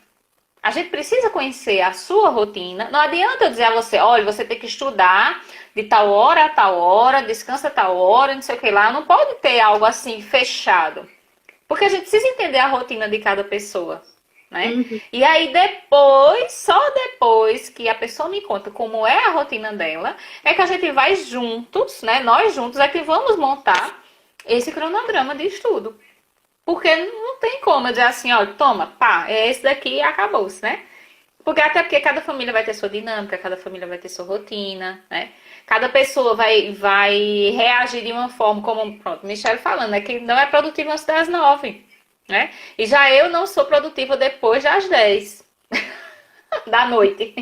A gente precisa conhecer a sua rotina. Não adianta eu dizer a você, olha, você tem que estudar de tal hora a tal hora, descansa a tal hora, não sei o que lá. Não pode ter algo assim fechado. Porque a gente precisa entender a rotina de cada pessoa, né? Uhum. E aí depois, só depois que a pessoa me conta como é a rotina dela, é que a gente vai juntos, né? Nós juntos é que vamos montar esse cronograma de estudo. Porque não tem como eu dizer assim, ó, toma, pá, é esse daqui e acabou-se, né? Até porque cada família vai ter sua dinâmica, cada família vai ter sua rotina, né? Cada pessoa vai reagir de uma forma, como, pronto, Michelle falando, né? Que não é produtiva antes das 9, né? E já eu não sou produtiva depois das 10 da noite.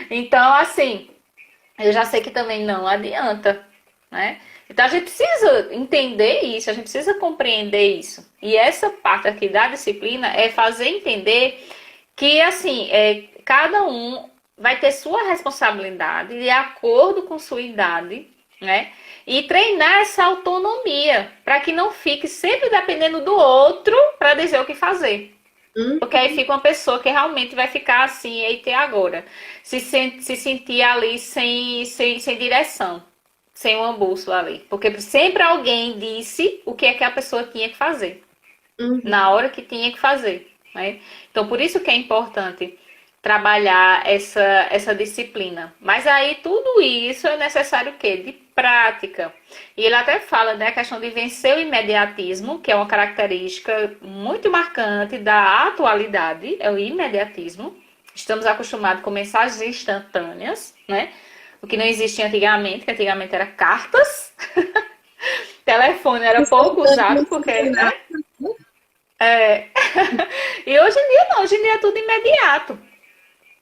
Então, assim, eu já sei que também não adianta, né? Então a gente precisa entender isso, a gente precisa compreender isso. E essa parte aqui da disciplina é fazer entender que assim, cada um vai ter sua responsabilidade de acordo com sua idade, né? E treinar essa autonomia para que não fique sempre dependendo do outro para dizer o que fazer. Porque aí fica uma pessoa que realmente vai ficar assim, eita, e agora? Se sentir ali sem direção, sem uma bússola ali. Porque sempre alguém disse o que é que a pessoa tinha que fazer, na hora que tinha que fazer, né? Então, por isso que é importante trabalhar essa disciplina. Mas aí tudo isso é necessário o quê? De prática. E ele até fala, né, a questão de vencer o imediatismo, que é uma característica muito marcante da atualidade, é o imediatismo. Estamos acostumados com mensagens instantâneas, né? O que não existia antigamente, que antigamente era cartas. Telefone era pouco usado, porque, né? É. E hoje em dia não, hoje em dia é tudo imediato.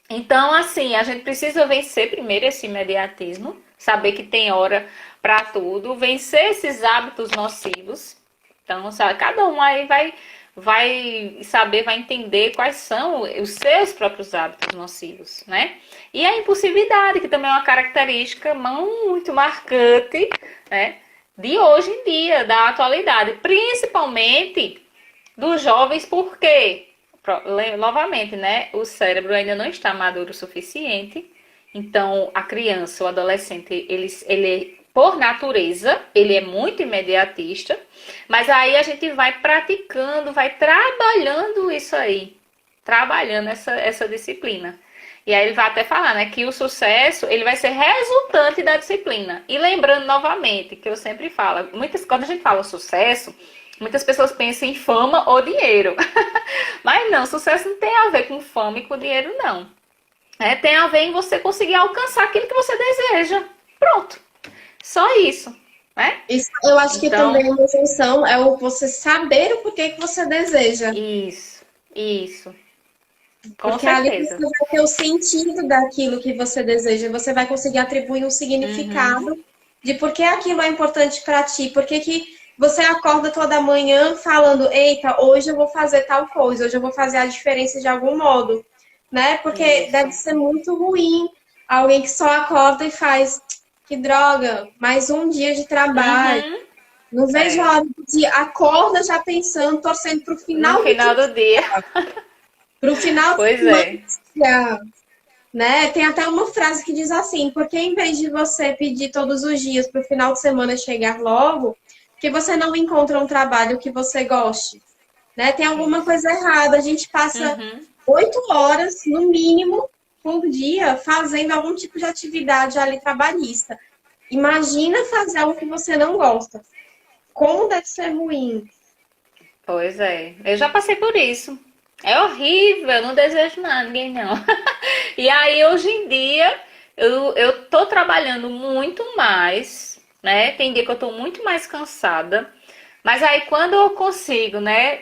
Então, assim, a gente precisa vencer primeiro esse imediatismo, saber que tem hora para tudo, vencer esses hábitos nocivos. Então, sabe, cada um aí vai saber, vai entender quais são os seus próprios hábitos nocivos, né? E a impulsividade, que também é uma característica muito marcante, né, de hoje em dia, da atualidade, principalmente dos jovens, porque novamente, né? O cérebro ainda não está maduro o suficiente. Então, a criança, o adolescente, ele por natureza, ele é muito imediatista. Mas aí a gente vai praticando, vai trabalhando isso aí. Trabalhando essa disciplina. E aí ele vai até falar, né, que o sucesso, ele vai ser resultante da disciplina. E lembrando novamente, que eu sempre falo, quando a gente fala sucesso, muitas pessoas pensam em fama ou dinheiro. Mas não, sucesso não tem a ver com fama e com dinheiro, não. Tem a ver em você conseguir alcançar aquilo que você deseja. Pronto. Só isso, né? Isso, eu acho que Então, também uma função é o você saber o porquê que você deseja. isso. Com Porque ali você certeza. vai ter o sentido daquilo que você deseja. Você vai conseguir atribuir um Uhum, significado de por que aquilo é importante para ti. Por que você acorda toda manhã falando, eita, hoje eu vou fazer tal coisa, hoje eu vou fazer a diferença de algum modo, né? Porque deve isso. ser muito ruim alguém que só acorda e faz, que droga, mais um dia de trabalho. Uhum, Não vejo é. a hora de acorda já pensando, torcendo para o No final do final dia, do dia. para o final de Pois é. semana, né? Tem até uma frase que diz assim, porque em vez de você pedir todos os dias para o final de semana chegar logo, que você não encontra um trabalho que você goste, né? Tem alguma Isso. coisa errada. A gente passa Uhum. 8 horas, no mínimo, por dia, fazendo algum tipo de atividade ali trabalhista. Imagina fazer algo que você não gosta. Como deve ser ruim. Pois é. Eu já passei por isso. É horrível, eu não desejo nada, ninguém não. E aí, hoje em dia, eu tô trabalhando muito mais, né? Tem dia que eu tô muito mais cansada. Mas aí, quando eu consigo, né,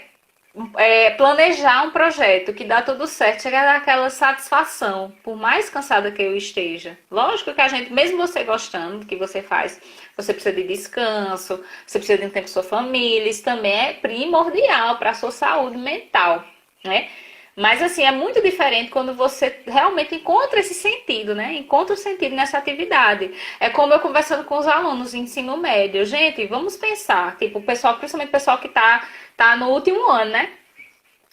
planejar um projeto que dá tudo certo, chega daquela satisfação, por mais cansada que eu esteja. Lógico que a gente, mesmo você gostando do que você faz, você precisa de descanso, você precisa de um tempo com sua família, isso também é primordial para a sua saúde mental, né? Mas assim, é muito diferente quando você realmente encontra esse sentido, né? Encontra o sentido nessa atividade. É como eu conversando com os alunos de ensino médio. Gente, vamos pensar, tipo, o pessoal, principalmente o pessoal que tá no último ano, né?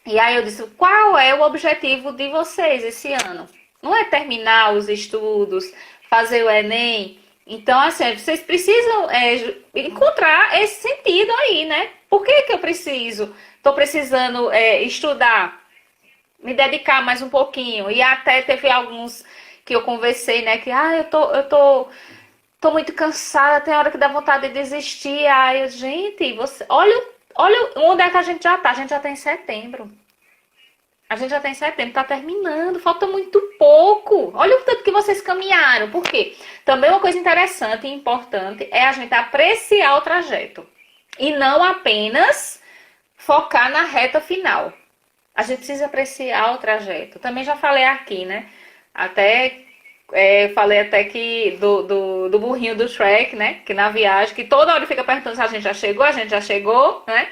E aí eu disse, qual é o objetivo de vocês esse ano? Não é terminar os estudos, fazer o Enem? Então, assim, vocês precisam encontrar esse sentido aí, né? Por que que eu preciso? Estou precisando estudar, me dedicar mais um pouquinho. E até teve alguns que eu conversei, né? Que, tô muito cansada, tem hora que dá vontade de desistir. Aí, gente, olha onde é que a gente já tá. A gente já tá em setembro. A gente já tá em setembro, tá terminando, falta muito pouco. Olha o tanto que vocês caminharam. Por quê? Também uma coisa interessante e importante é a gente apreciar o trajeto. E não apenas focar na reta final. A gente precisa apreciar o trajeto. Também já falei aqui, né? Falei até que do burrinho do Shrek, né? Que na viagem, que toda hora fica perguntando se a gente já chegou, né?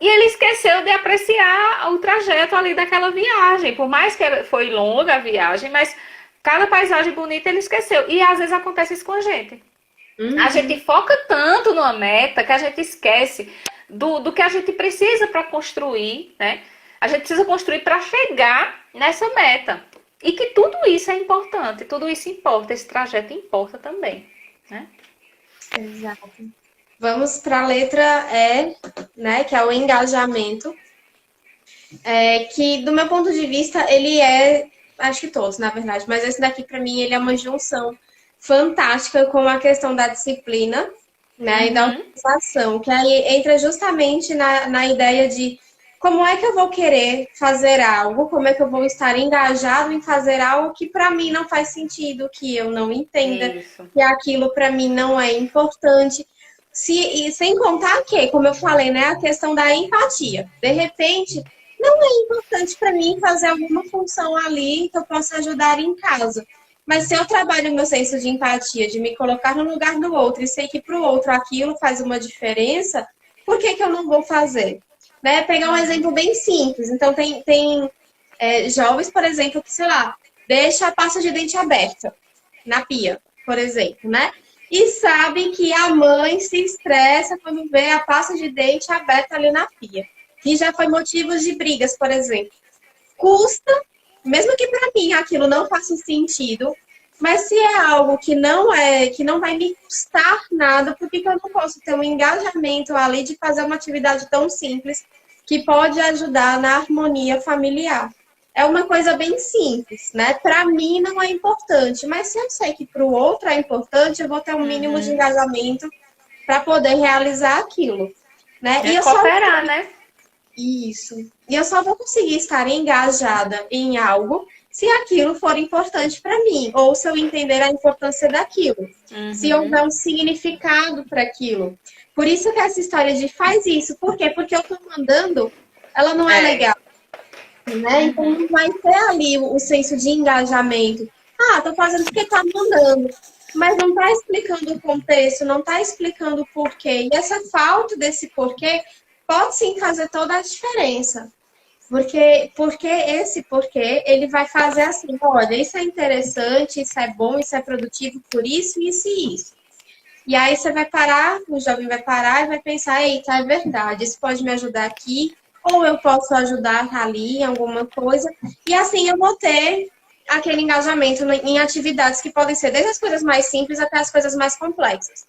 E ele esqueceu de apreciar o trajeto ali daquela viagem. Por mais que foi longa a viagem, mas cada paisagem bonita ele esqueceu. E às vezes acontece isso com a gente. A gente foca tanto numa meta que a gente esquece do que a gente precisa para construir, né? A gente precisa construir para chegar nessa meta. E que tudo isso é importante, tudo isso importa, esse trajeto importa também, né? Exato. Vamos para a letra E, né, que é o engajamento, que do meu ponto de vista ele acho que todos, na verdade, mas esse daqui para mim ele é uma junção fantástica com a questão da disciplina, né, e da organização, que aí entra justamente na ideia de como é que eu vou querer fazer algo, como é que eu vou estar engajado em fazer algo que para mim não faz sentido, que eu não entenda, Isso. que aquilo para mim não é importante. E sem contar que, como eu falei, né, a questão da empatia. De repente, não é importante para mim fazer alguma função ali que eu possa ajudar em casa. Mas se eu trabalho meu senso de empatia, de me colocar no lugar do outro e sei que para o outro aquilo faz uma diferença, por que eu não vou fazer? Né? Pegar um exemplo bem simples. Então, tem jovens, por exemplo, que, sei lá, deixa a pasta de dente aberta na pia, por exemplo, né? E sabe que a mãe se estressa quando vê a pasta de dente aberta ali na pia. E já foi motivo de brigas, por exemplo. Custa, mesmo que para mim aquilo não faça sentido, mas se é algo que não vai me custar nada, por que eu não posso ter um engajamento ali de fazer uma atividade tão simples que pode ajudar na harmonia familiar? É uma coisa bem simples, né? Para mim não é importante, mas se eu sei que para o outro é importante, eu vou ter um mínimo de engajamento para poder realizar aquilo, né? É cooperar, né? Isso. E eu só vou conseguir estar engajada em algo se aquilo for importante para mim, ou se eu entender a importância daquilo, se houver um significado para aquilo. Por isso que essa história de faz isso, por quê? Porque eu estou mandando, ela não é legal. Né? Então não vai ter ali o senso de engajamento. Ah, tô fazendo porque tá mandando. Mas não tá explicando o contexto, não tá explicando o porquê. E essa falta desse porquê pode sim fazer toda a diferença. Porque esse porquê, ele vai fazer assim, olha, isso é interessante, isso é bom, isso é produtivo por isso, isso e isso. E aí você vai parar, o jovem vai parar e vai pensar, eita, é verdade, isso pode me ajudar aqui, ou eu posso ajudar ali em alguma coisa. E assim eu vou ter aquele engajamento em atividades que podem ser desde as coisas mais simples até as coisas mais complexas.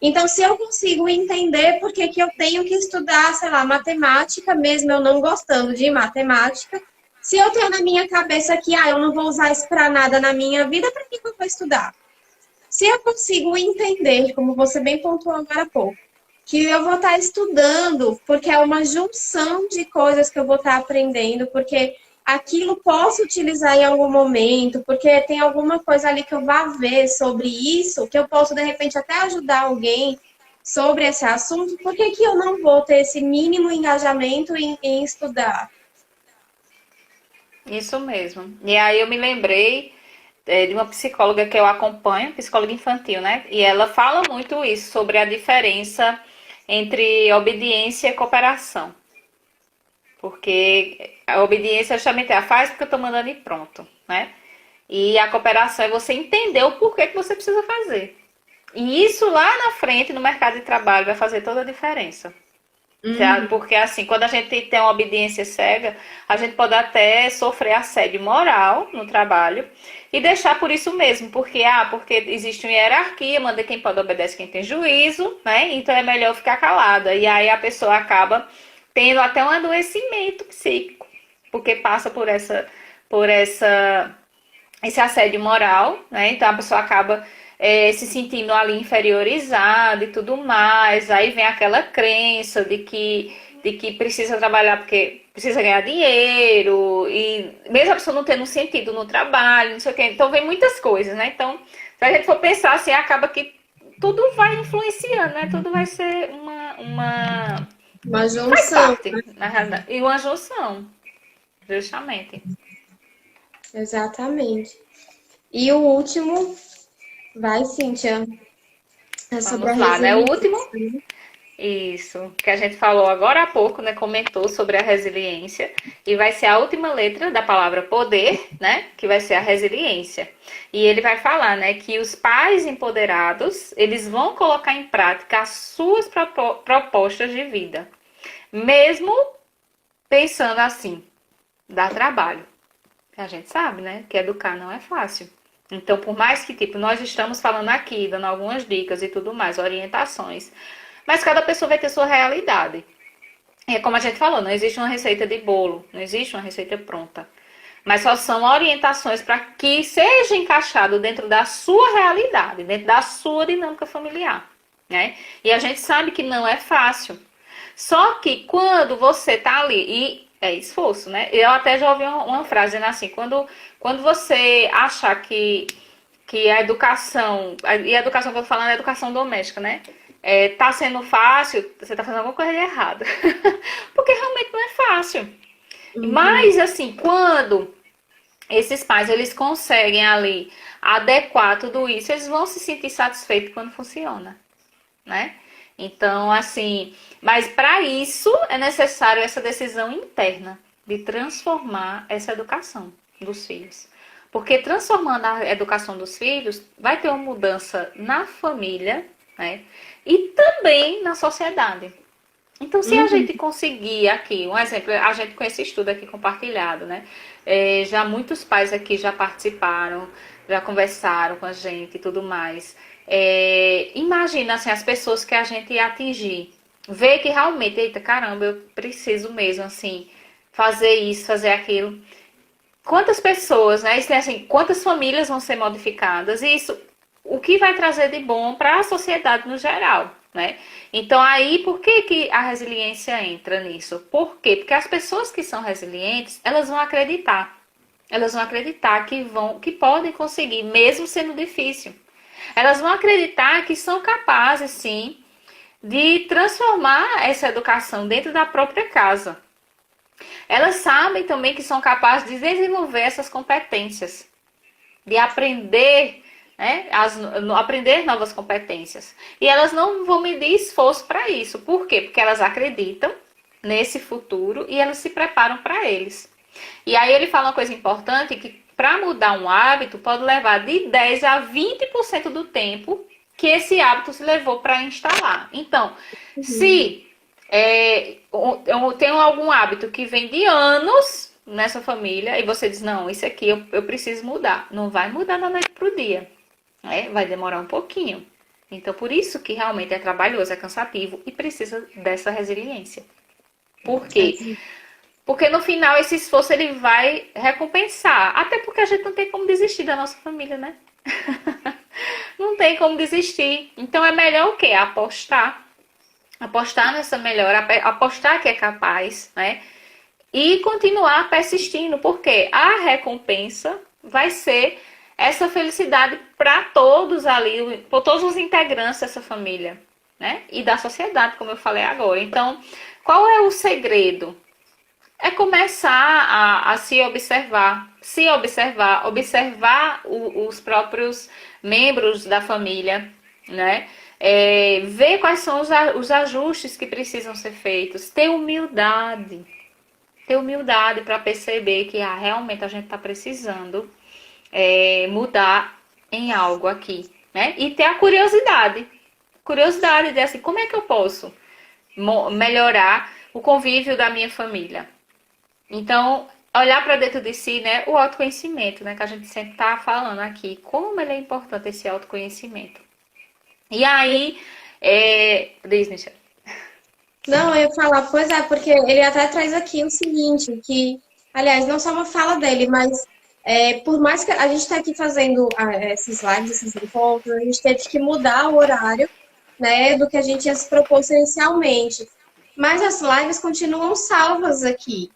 Então, se eu consigo entender por que eu tenho que estudar, sei lá, matemática, mesmo eu não gostando de matemática, se eu tenho na minha cabeça que eu não vou usar isso para nada na minha vida, para que eu vou estudar? Se eu consigo entender, como você bem pontuou agora há pouco, que eu vou estar estudando, porque é uma junção de coisas que eu vou estar aprendendo, porque aquilo posso utilizar em algum momento, porque tem alguma coisa ali que eu vá ver sobre isso, que eu posso, de repente, até ajudar alguém sobre esse assunto, por que eu não vou ter esse mínimo engajamento em estudar? Isso mesmo. E aí eu me lembrei de uma psicóloga que eu acompanho, psicóloga infantil, né? E ela fala muito isso, sobre a diferença entre obediência e cooperação. Porque a obediência justamente faz porque eu tô mandando e pronto, né? E a cooperação é você entender o porquê que você precisa fazer. E isso lá na frente, no mercado de trabalho, vai fazer toda a diferença. Porque assim, quando a gente tem uma obediência cega, a gente pode até sofrer assédio moral no trabalho e deixar por isso mesmo, porque existe uma hierarquia, manda quem pode obedece quem tem juízo, né? Então é melhor ficar calada. E aí a pessoa acaba tendo até um adoecimento psíquico, porque passa esse assédio moral, né? Então a pessoa acaba se sentindo ali inferiorizada e tudo mais. Aí vem aquela crença de que precisa trabalhar porque precisa ganhar dinheiro, e mesmo a pessoa não tendo um sentido no trabalho, não sei o quê. Então vem muitas coisas, né? Então, se a gente for pensar assim, acaba que tudo vai influenciando, né? Tudo vai ser Uma faz junção. parte, na realidade. E uma junção, justamente. Exatamente. E o último, vai, Cíntia, é sobre a Vamos lá, né? O último resiliência. Isso, que a gente falou agora há pouco, né? Comentou sobre a resiliência e vai ser a última letra da palavra poder, né? Que vai ser a resiliência. E ele vai falar, né? Que os pais empoderados, eles vão colocar em prática as suas propostas de vida, mesmo pensando assim, dá trabalho. A gente sabe, né? Que educar não é fácil. Então, por mais que, tipo, nós estamos falando aqui, dando algumas dicas e tudo mais, orientações, mas cada pessoa vai ter sua realidade. É como a gente falou, não existe uma receita de bolo, não existe uma receita pronta. Mas só são orientações para que seja encaixado dentro da sua realidade, dentro da sua dinâmica familiar, né? E a gente sabe que não é fácil. Só que quando você tá ali, e é esforço, né? Eu até já ouvi uma frase dizendo assim, quando você achar que a educação, e a educação que eu tô falando é a educação doméstica, né? Tá sendo fácil, você tá fazendo alguma coisa de errada. Porque realmente não é fácil. Mas, assim, quando esses pais, eles conseguem ali adequar tudo isso, eles vão se sentir satisfeitos quando funciona, né? Então, assim, mas para isso é necessário essa decisão interna de transformar essa educação dos filhos. Porque transformando a educação dos filhos, vai ter uma mudança na família, né? E também na sociedade. Então, se a gente conseguir aqui, um exemplo, a gente com esse estudo aqui compartilhado, né? Já muitos pais aqui já participaram, já conversaram com a gente e tudo mais. Imagina, assim, as pessoas que a gente ia atingir. Ver que realmente, eita, caramba, eu preciso mesmo, assim, fazer isso, fazer aquilo. Quantas pessoas, né? Assim, quantas famílias vão ser modificadas? E isso, o que vai trazer de bom para a sociedade no geral, né? Então, aí, por que a resiliência entra nisso? Por quê? Porque as pessoas que são resilientes, elas vão acreditar. Elas vão acreditar que podem conseguir, mesmo sendo difícil. Elas vão acreditar que são capazes, sim, de transformar essa educação dentro da própria casa. Elas sabem também que são capazes de desenvolver essas competências, de aprender, né, aprender novas competências. E elas não vão medir esforço para isso. Por quê? Porque elas acreditam nesse futuro e elas se preparam para eles. E aí ele fala uma coisa importante, que para mudar um hábito pode levar de 10 a 20% do tempo que esse hábito se levou para instalar. Então, se eu tenho algum hábito que vem de anos nessa família e você diz, não, isso aqui eu preciso mudar. Não vai mudar da noite para o dia. Vai demorar um pouquinho. Então, por isso que realmente é trabalhoso, é cansativo e precisa dessa resiliência. Por quê? Porque no final esse esforço ele vai recompensar. Até porque a gente não tem como desistir da nossa família, né? Não tem como desistir. Então é melhor o quê? Apostar. Apostar nessa melhora, apostar que é capaz, né? E continuar persistindo, porque a recompensa vai ser essa felicidade para todos ali, para todos os integrantes dessa família, né? E da sociedade, como eu falei agora. Então, qual é o segredo? É começar a se observar, observar os próprios membros da família, né? Ver quais são os ajustes que precisam ser feitos, ter humildade para perceber que realmente a gente está precisando mudar em algo aqui, né? E ter a curiosidade de assim, como é que eu posso melhorar o convívio da minha família? Então, olhar para dentro de si, né? O autoconhecimento, né? Que a gente sempre está falando aqui. Como ele é importante esse autoconhecimento. E aí, diz, Michelle. Não, eu ia falar, pois é, porque ele até traz aqui o seguinte, que, aliás, não só uma fala dele, mas por mais que a gente está aqui fazendo esses lives, esses encontros, a gente teve que mudar o horário, né, do que a gente ia se propor inicialmente. Mas as lives continuam salvas aqui,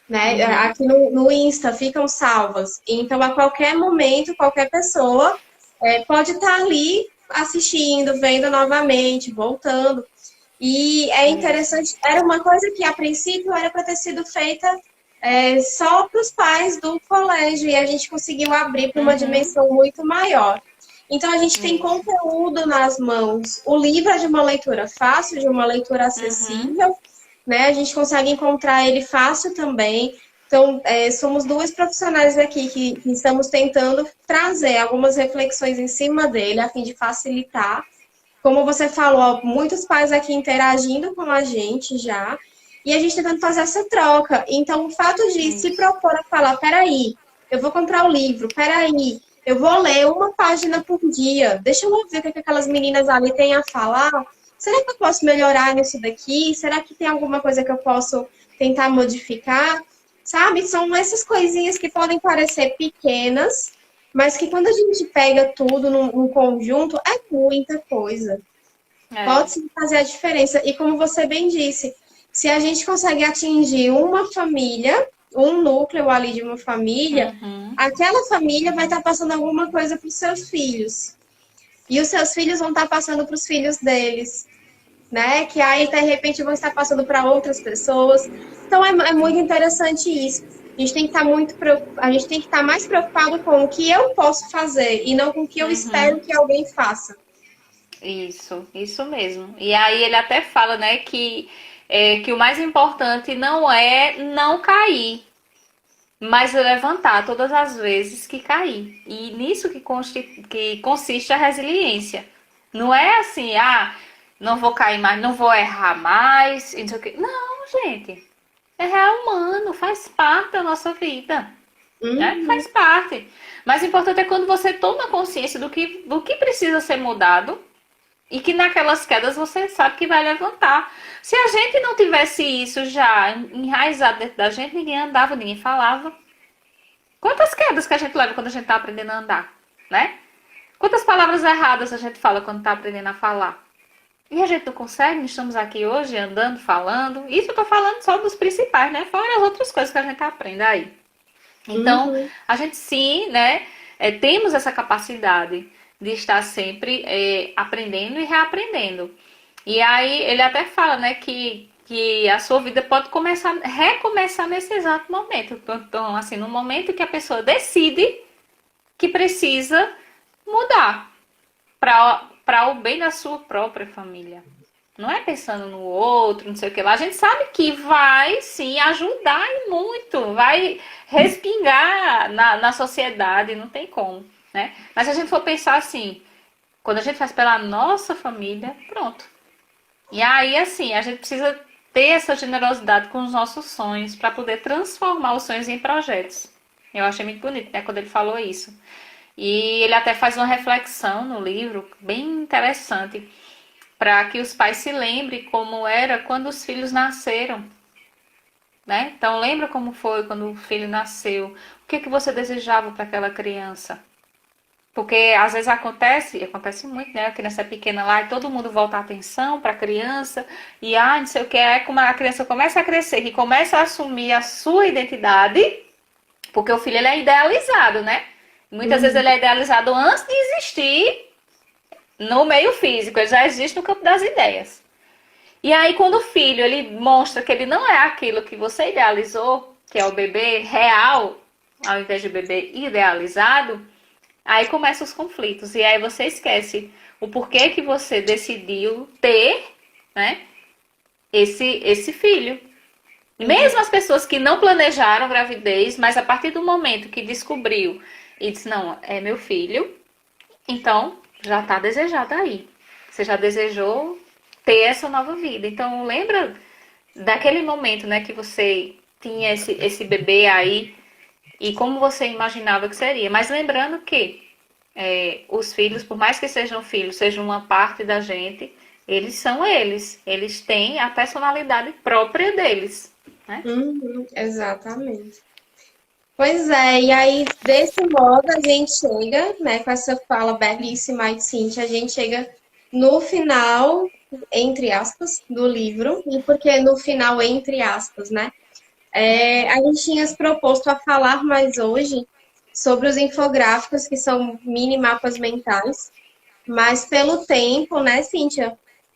né? Aqui no Insta ficam salvas. Então, a qualquer momento, qualquer pessoa pode estar ali assistindo, vendo novamente, voltando. E é interessante, era uma coisa que a princípio era para ter sido feita só para os pais do colégio, e a gente conseguiu abrir para uma dimensão muito maior. Então, a gente tem Isso. conteúdo nas mãos. O livro é de uma leitura fácil, de uma leitura Uhum. acessível, né? A gente consegue encontrar ele fácil também. Então, somos duas profissionais aqui que estamos tentando trazer algumas reflexões em cima dele, a fim de facilitar. Como você falou, muitos pais aqui interagindo com a gente já, e a gente tentando fazer essa troca. Então, o fato de se Isso. propor a falar, peraí, eu vou comprar o livro, peraí, eu vou ler uma página por dia, deixa eu ouvir o que aquelas meninas ali têm a falar. Será que eu posso melhorar nisso daqui? Será que tem alguma coisa que eu posso tentar modificar? Sabe? São essas coisinhas que podem parecer pequenas, mas que quando a gente pega tudo num conjunto, é muita coisa. É. Pode sim fazer a diferença. E como você bem disse, se a gente consegue atingir uma família, um núcleo ali de uma família, Uhum. aquela família vai estar passando alguma coisa para os seus filhos. E os seus filhos vão estar passando para os filhos deles, né? Que aí, de repente, vão estar passando para outras pessoas. Então, é muito interessante isso. A gente tem que estar a gente tem que estar mais preocupado com o que eu posso fazer e não com o que eu Uhum. espero que alguém faça. Isso mesmo. E aí ele até fala, né, que o mais importante não é não cair, mas levantar todas as vezes que cair. E nisso que consiste a resiliência. Não é assim, não vou cair mais, não vou errar mais, e não sei o quê. Não, gente. Errar é humano, faz parte da nossa vida. Né? Uhum. Faz parte. Mas o importante é quando você toma consciência do que precisa ser mudado e que naquelas quedas você sabe que vai levantar. Se a gente não tivesse isso já enraizado dentro da gente, ninguém andava, ninguém falava. Quantas quedas que a gente leva quando a gente está aprendendo a andar, né? Quantas palavras erradas a gente fala quando está aprendendo a falar? E a gente não consegue, estamos aqui hoje andando, falando. Isso eu tô falando só dos principais, né? Fora as outras coisas que a gente aprende aí. Então, Uhum. a gente sim, né, temos essa capacidade de estar sempre aprendendo e reaprendendo. E aí ele até fala, né, que a sua vida pode recomeçar nesse exato momento. Então, assim, no momento que a pessoa decide que precisa mudar para o bem da sua própria família. Não é pensando no outro, não sei o que lá. A gente sabe que vai sim ajudar e muito, vai respingar na sociedade, não tem como, né? Mas se a gente for pensar assim, quando a gente faz pela nossa família, pronto. E aí, assim, a gente precisa ter essa generosidade com os nossos sonhos para poder transformar os sonhos em projetos. Eu achei muito bonito, né, quando ele falou isso. E ele até faz uma reflexão no livro, bem interessante, para que os pais se lembrem como era quando os filhos nasceram, né? Então lembra como foi quando o filho nasceu, o que você desejava para aquela criança? Porque às vezes acontece muito, né? A criança é pequena lá e todo mundo volta a atenção para a criança e não sei o que é como a criança começa a crescer, que começa a assumir a sua identidade, porque o filho ele é idealizado, né? Muitas vezes Uhum. ele é idealizado antes de existir no meio físico, ele já existe no campo das ideias. E aí, quando o filho ele mostra que ele não é aquilo que você idealizou, que é o bebê real, ao invés de bebê idealizado, aí começam os conflitos. E aí você esquece o porquê que você decidiu ter, né, esse filho. E mesmo Uhum. as pessoas que não planejaram gravidez, mas a partir do momento que descobriu e disse, não, é meu filho, então já está desejado aí. Você já desejou ter essa nova vida. Então lembra daquele momento, né, que você tinha esse bebê aí e como você imaginava que seria. Mas lembrando que os filhos, por mais que sejam filhos, sejam uma parte da gente, eles são eles. Eles têm a personalidade própria deles, né? Uhum. Exatamente. Pois é, e aí, desse modo, a gente chega, né, com essa fala belíssima aí de Cíntia, a gente chega no final, entre aspas, do livro, e por que no final, entre aspas, né? A gente tinha se proposto a falar mais hoje sobre os infográficos, que são mini mapas mentais, mas pelo tempo, né, Cíntia?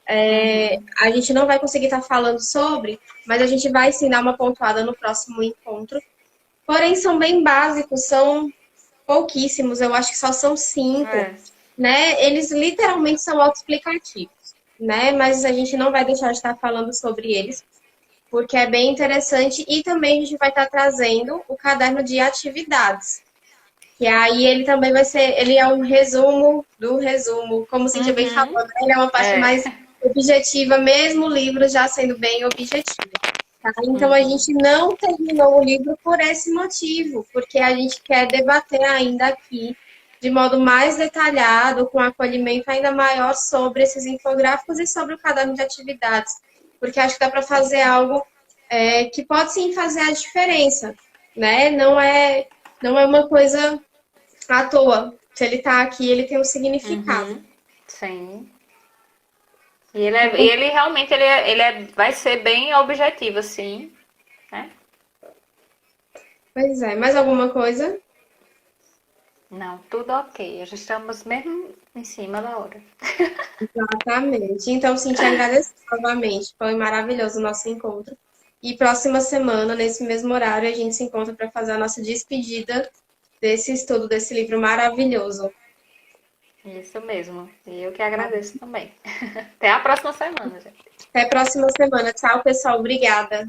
Uhum. A gente não vai conseguir estar falando sobre, mas a gente vai sim dar uma pontuada no próximo encontro. Porém, são bem básicos, são pouquíssimos, eu acho que só são 5. É. né, eles literalmente são autoexplicativos, né? Mas a gente não vai deixar de estar falando sobre eles, porque é bem interessante. E também a gente vai estar trazendo o caderno de atividades. Que aí ele também vai ser, ele é um resumo do resumo, como o Cintia bem falou, Uhum. né? Ele é uma parte É. mais objetiva, mesmo o livro já sendo bem objetivo. Tá? Então a Uhum. gente não terminou o livro por esse motivo, porque a gente quer debater ainda aqui de modo mais detalhado, com acolhimento ainda maior sobre esses infográficos e sobre o caderno de atividades, porque acho que dá para fazer algo que pode sim fazer a diferença, né? Não é uma coisa à toa. Se ele está aqui, ele tem um significado. Uhum. Sim. E ele realmente vai ser bem objetivo, assim, né? Pois é, mais alguma coisa? Não, tudo ok. Já estamos mesmo em cima da hora. Exatamente. Então, sim, te agradeço novamente. Foi maravilhoso o nosso encontro. E próxima semana, nesse mesmo horário, a gente se encontra para fazer a nossa despedida desse estudo, desse livro maravilhoso. Isso mesmo. E eu que agradeço também. Até a próxima semana, gente. Até próxima semana. Tchau, pessoal. Obrigada.